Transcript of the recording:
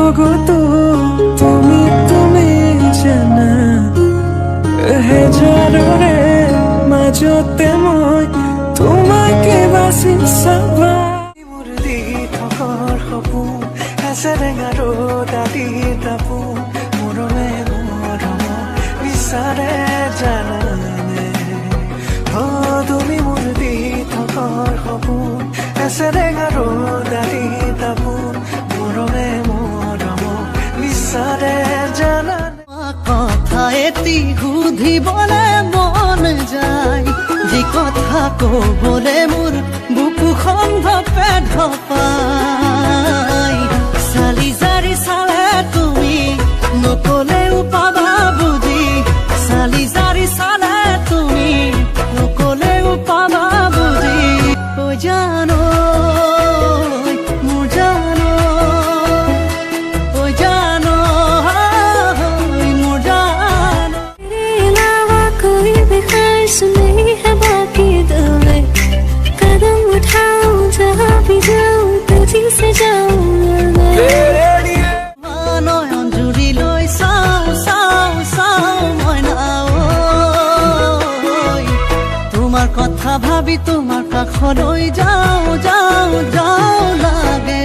জগতো তুমি জানা হেজাৰৰে মাজতে মই তোমাকে বাচি চাবা মোৰ দি থকাৰ সপোন এচেৰেঙা ৰ'দাদি তাপোন মৰমে মৰম বিচাৰে জানানে তুমি মোৰ দি থকাৰ সপোন এচেৰেঙা ৰ'দাদি তাপোন মৰমে মৰম বিচাৰে জানানে কথা এটি সুধিবলে মন যায় যি কথা কবলে মোৰ বুকুখন ধপে ধপাই চালি জাৰি চালে তুমি নকলেও পাবা বুজি চালি জাৰি চালে তুমি নকলেও পাবা বুজি ও জানো মোৰ জানো ও জানো মোৰ জানো कोई भी ख्वाहिश नहीं है बाकी दिल में कदम उठाऊं जहाँ भी जाऊं तुझी से जाऊं নয়ন জুৰি লৈ চাওঁ চাওঁ চাওঁ মইনা ঐ তোমাৰ কথা ভাবি তোমাৰ কাষলৈ যাওঁ যাওঁ যাওঁ লাগে